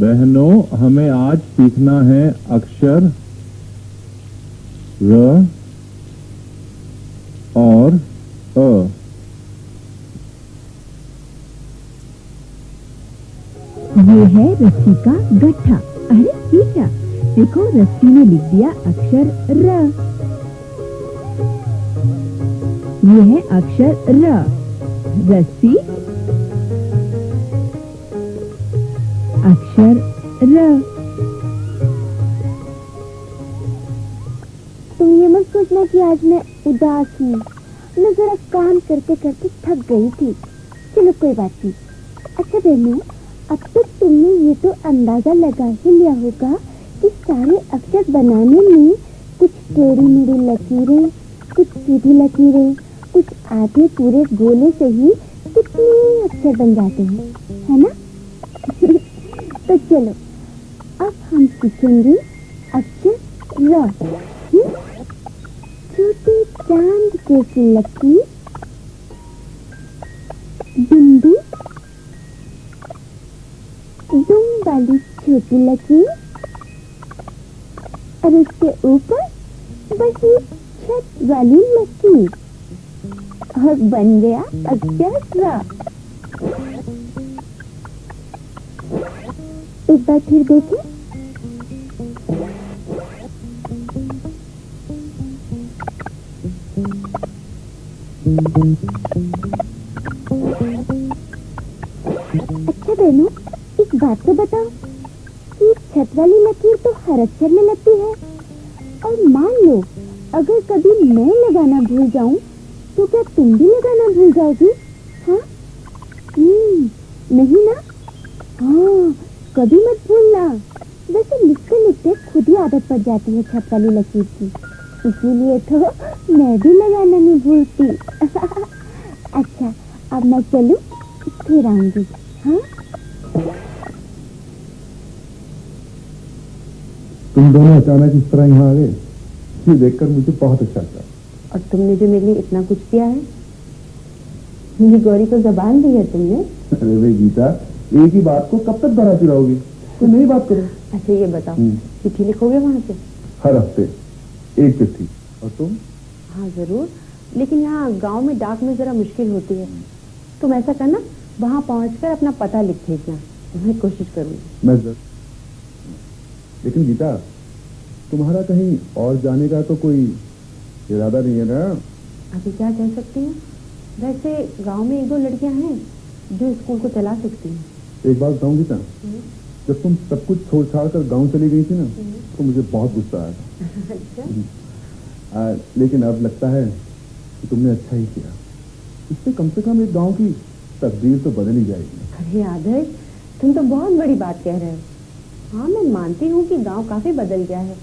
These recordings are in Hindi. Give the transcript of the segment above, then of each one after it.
बहनों, हमें आज सीखना है अक्षर र और अ। ये है रस्सी का गट्ठा। अरे ये क्या, देखो रस्सी ने लिख दिया अक्षर र। ये है अक्षर र। रस्सी अक्षर र। तुम ये मत सोचना कि आज मैं उदास हूँ, मैं जरा काम करते करते थक गई थी। चलो कोई बात नहीं। अच्छा बहनों, अब तक तुमने ये तो अंदाजा लगा ही लिया होगा कि सारे अक्षर बनाने में कुछ टेढ़ी मेढ़ी लकीरें, कुछ सीधी लकीरें, कुछ आधे पूरे गोले से ही कितने अक्षर बन जाते हैं, है ना? तो चलो अब हम सीखेंगे अक्षर र। छोटे चांद जैसी लकीर, बिंदु, दुम वाली छोटी लकीर और उसके ऊपर बड़ी छत वाली लकीर, और बन गया अक्षर र। एक बार फिर देखें। अच्छा बहनों, एक बात तो बताओ कि छत वाली लकीर तो हर अक्षर में लगती है, और मान लो अगर कभी मैं लगाना भूल जाऊं तो क्या तुम भी लगाना भूल जाओगी? हाँ? नहीं ना? हाँ, कभी मत भूलना। वैसे लिखते लिखते खुद ही आदत पड़ जाती है छत वाली लकीर की, इसीलिए तो मैं भी लगाना नहीं भूलती। अच्छा, अब मैं चलूं, फिर आऊंगी। हाँ? तुम दोनों अचानक इस तरह यहाँ आ गए, ये देखकर मुझे बहुत अच्छा लगा। और तुमने जो मेरे लिए इतना कुछ किया है, मेरी गौरी को जबान दी है तुमने। अरे वे गीता, एक ही बात को कब तक दोहराती रहोगी? तो नई बात करो। अच्छा ये बताओ, चिट्ठी लिखोगे वहाँ से? हर हफ्ते एक चिट्ठी। और तुम? हाँ जरूर, लेकिन यहाँ गांव में डाक में जरा मुश्किल होती है। तुम ऐसा करना, वहाँ पहुँचकर अपना पता लिख भेजना, मैं कोशिश करूँगी। मैं जरूर। लेकिन गीता, तुम्हारा कहीं और जाने का तो कोई इरादा नहीं है ना? अभी क्या कह सकती हूँ, वैसे गांव में एक दो लड़कियां हैं जो स्कूल को चला सकती हैं। एक बात बताऊं गीता, जब तुम सब कुछ छोड़ छाड़ कर गाँव चली गई थी ना, तो मुझे बहुत गुस्सा आया था। अच्छा? लेकिन अब लगता है कि तुमने अच्छा ही किया। इससे कम से कम एक गांव की तकदीर तो बदल ही जाएगी। अरे आदर्श, तुम तो बहुत बड़ी बात कह रहे हो। हाँ मैं मानती हूँ कि गांव काफी बदल गया है,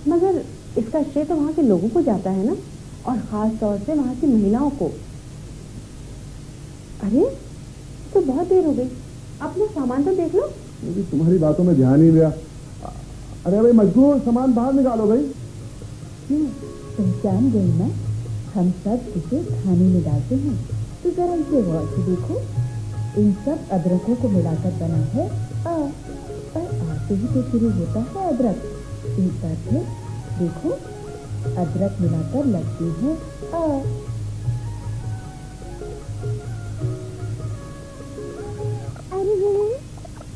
मगर इसका श्रेय तो वहाँ के लोगों को जाता है ना, और खास तौर से वहाँ की महिलाओं को। अरे तो बहुत देर हो गई, अपना सामान तो देख लो। मुझे तुम्हारी बातों में ध्यान ही गया। अरे भाई मजदूर, सामान बाहर निकालो भाई। क्यों, पहचान गई ना? हम सब इसे खाने में डालते हैं, तो जरा इसे गौर से देखो। इन सब अदरकों को मिलाकर बना है आ, और आ से ही तो शुरू होता है अदरक। एक बार फिर देखो, अदरक मिलाकर लगती है आ। अरे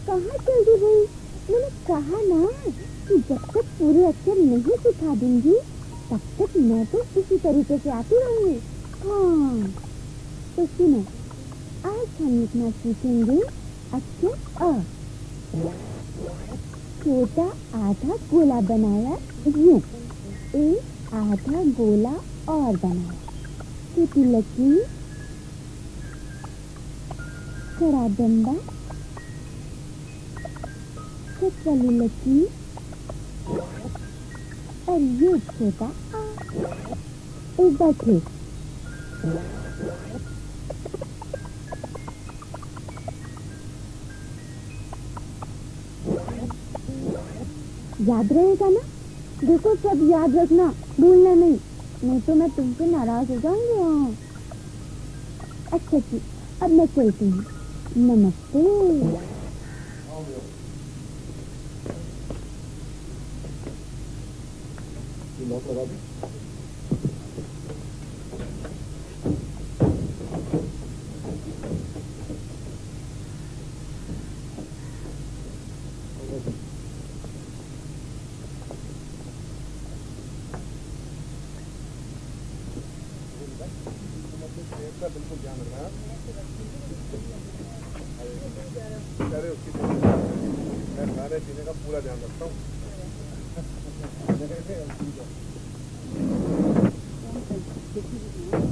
कहाँ चल दी भाई? मैंने कहा ना कि जब तक पूरे अक्षर नहीं सिखा दूंगी तब तक मैं तो इसी तरीके से आती रहूंगी। हाँ तो सुनो, आज हम लिखना सीखेंगे अक्षर अ। छोटा आधा गोला बनाया यूं, एक आधा गोला और बनाया, छोटी लकीर, खड़ा डंडा, छत वाली लकीर और ये छोटा एक बार फिर। याद रहेगा ना? देखो सब याद रखना, भूलना नहीं तो मैं तुमसे नाराज हो जाऊंगी। हाँ अच्छा जी, अब मैं चलती हूँ, नमस्ते। बिल्कुल ध्यान रखना। मैं खाने पीने का पूरा ध्यान रखता हूँ।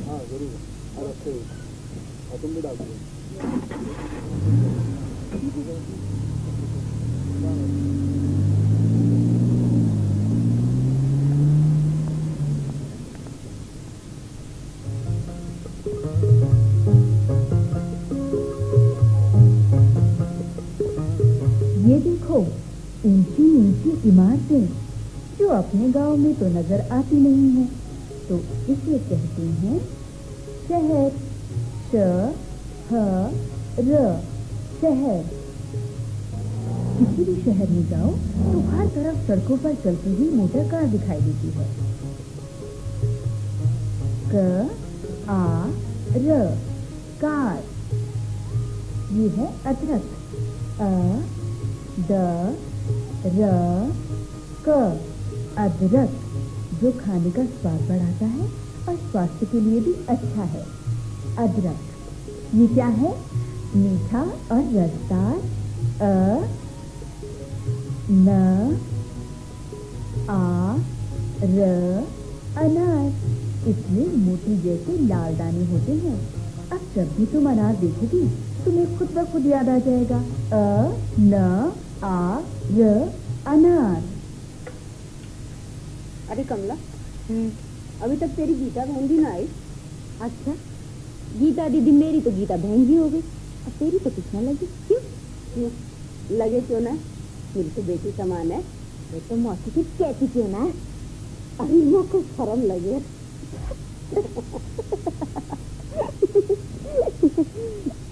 हाँ जरूर, हर हफ्ते और तुम भी डाल दो। ये देखो, ऊंची ऊंची इमारतें जो अपने गांव में तो नजर आती नहीं है, तो इसे कहते हैं शहर। शहर। किसी भी शहर में जाओ तो हर तरफ सड़कों पर चलती हुई मोटर कार दिखाई देती है। कार। ये है अदरक। अदरक, जो खाने का स्वाद बढ़ाता है और स्वास्थ्य के लिए भी अच्छा है। अदरक ये क्या है? मीठा और रसदार। अनार, इसमें मोती जैसे लाल दाने होते हैं। अब जब भी तुम अनार देखोगी तुम्हें खुद ब खुद याद आ जाएगा अनार। अरे कमला, अभी तक तेरी गीता बहन भी ना आई। अच्छा, गीता दीदी मेरी तो गीता बहन भी हो गई, अब तेरी तो कुछ ना लगी। क्यों लगे? क्यों ना, मेरी तो बेटी समान है। वो तो मौसी की कहती क्यों ना, अरे वो को शर्म लगे।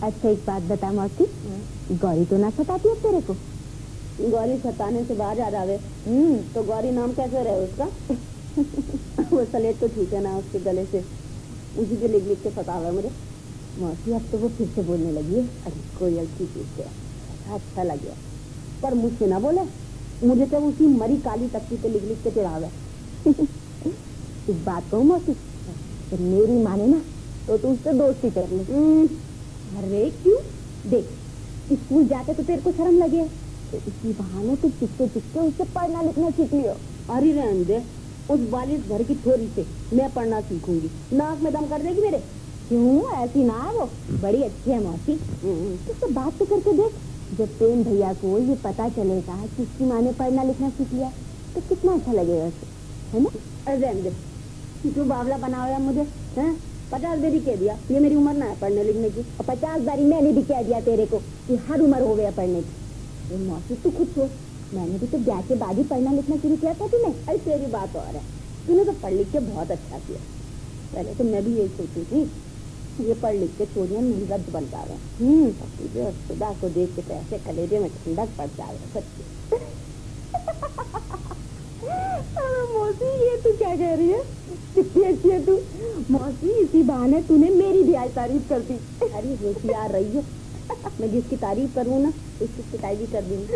अच्छा एक बात बता मौसी, गौरी तो ना सताती है तेरे को? गौरी सताने से बाहर आ रहे। तो गौरी नाम कैसे रहे उसका? वो सलेट तो छूटे ना उसके गले से, उसी के लिख लिख के सतावा मुझे। मौसी अब तो वो फिर से बोलने लगी है। अरे कोई अच्छी चीज से अच्छा लगे, पर मुझसे ना बोले, मुझे तो उसी मरी काली तख्ती पे लिख लिख के चिढ़ावे। एक बात कहूँ मौसी, तो मेरी माने ना तो तू उससे दोस्ती कर ले। अरे क्यों? देख, स्कूल जाते तो तेरे को शर्म लगे, तो इसी बहाने तू चिपके चिपके उससे पढ़ना लिखना सीख लियो। अरे रहने दे, उस बालिश घर की छोरी से मैं पढ़ना सीखूंगी, नाक में दम कर देगी मेरे। क्यों? ऐसी ना है, वो बड़ी अच्छी है मौसी। तो बात तो करके देख, जब प्रेम भैया को ये पता चलेगा कि उसकी माँ ने पढ़ना लिखना सीख लिया तो कितना अच्छा लगेगा उसे, है ना? अरे रहने दे, क्यों बावला बना हुआ मुझे? 50 बारी कह दिया ये मेरी उम्र ना है पढ़ने लिखने की, और 50 बारी मैंने भी कह दिया तेरे को कि हर उम्र हो गया पढ़ने की। मौसी तू खुद सोच, मैंने भी तो ब्याह के बाद ही पढ़ना लिखना शुरू किया था तूने। अरे तेरी बात और है, तूने तो पढ़ लिख के बहुत अच्छा किया। पहले तो मैं भी यही सोची थी, ये पढ़ लिख के चोरियां नहीं रद्द बन जा रहे। खुदा को देख के तो ऐसे कलेजे में ठंडक पड़ जा रहा सच्ची। मौसी ये तू क्या कह रही है? कितनी अच्छी है तू मौसी, इसी बहाने तूने मेरी भी आज तारीफ कर दी। अरे होशियार रही हो, मैं जिसकी तारीफ करूँ ना उसकी पिटाई भी कर दूंगी।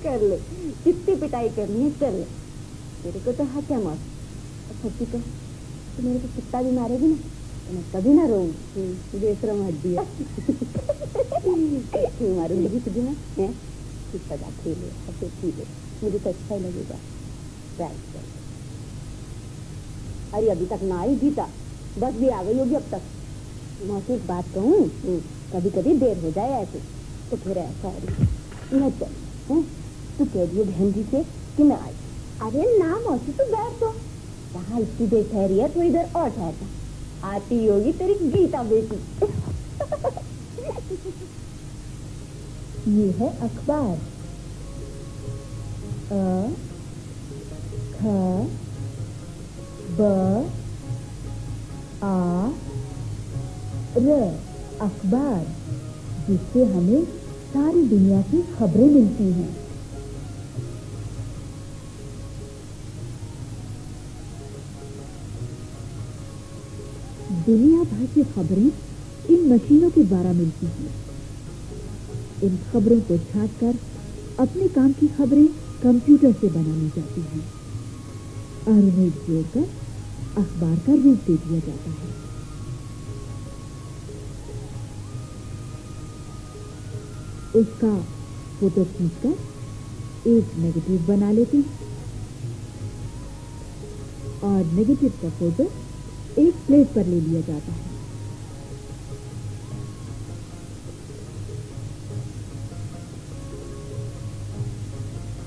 कर ले, कितनी पिटाई करनी है कर ले, तेरे को तो हक है मौसी। सच्ची कह, तू मेरे को कितना भी मारेगी ना तो मैं कभी ना रोऊंगी। बेशरम हड्डी है। मारूंगी तुझे मैं, की सजा खेले हंसे पीले, मुझे तो अच्छा ही लगेगा। राइट। अरे अभी तक ना आई गीता, बस भी आ गई होगी अब तक। मौसी एक बात कहूँ, कभी कभी देर हो जाए ऐसे तो फिर ऐसा मैं चल तू कह दियो बहन जी से कि मैं आई। अरे ना मौसी तू बैठ दो, यहाँ इतनी देर ठहरी है तो इधर और ठहरना, आती होगी तेरी गीता बेटी। ये है अखबार। अ ख ब आ र, अखबार, जिससे हमें सारी दुनिया की खबरें मिलती हैं। दुनिया भर की खबरें इन मशीनों के द्वारा मिलती हैं। इन खबरों को छांटकर अपने काम की खबरें कंप्यूटर से बना ली जाती हैं और उन्हें जोड़कर अखबार का रूप दे दिया जाता है। उसका फोटो खींचकर एक नेगेटिव बना लेते हैं और नेगेटिव का फोटो एक प्लेट पर ले लिया जाता है।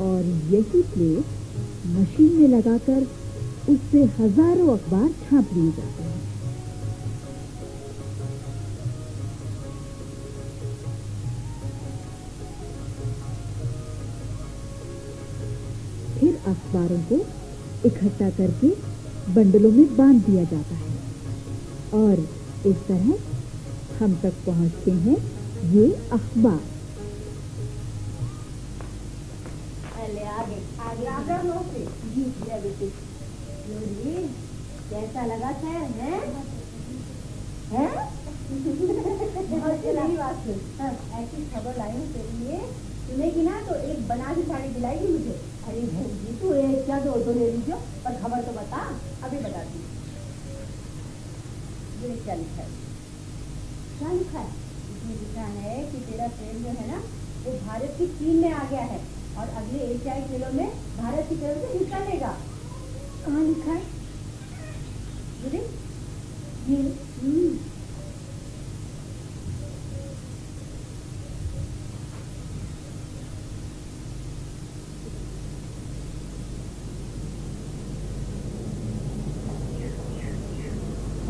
और यही प्लेट मशीन में लगाकर उससे हजारों अखबार छाप लिए जाते हैं। फिर अखबारों को इकट्ठा करके बंडलों में बांध दिया जाता है और इस तरह हम तक पहुंचते हैं ये अखबार। कैसा लगा खैर है? ऐसी खबर लाई हूँ तेरे लिए, सुनेगी ना तो एक बनारसी साड़ी दिलाएगी मुझे। अरे जी तू एक क्या दो तो ले लीजिए, पर खबर तो बता। अभी बताती हूँ। ये क्या लिखा है? क्या लिखा है? इसमें लिखा है कि तेरा ट्रेन जो है ना वो भारत की चीन में आ गया है और अगले एशियाई खेलों में भारत की तरफ से हिस्सा लेगा। कहाँ लिखा है? ये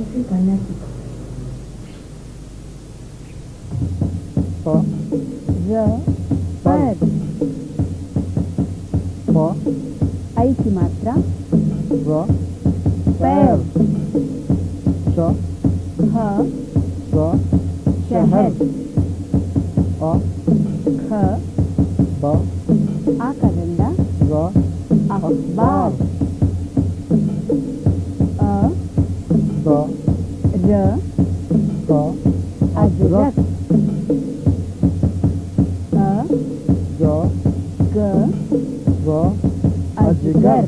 ऐसे करना सीखो। आई की मात्रा पैर, शहर, आ का डंडा अखबार, अजरक, अजगर,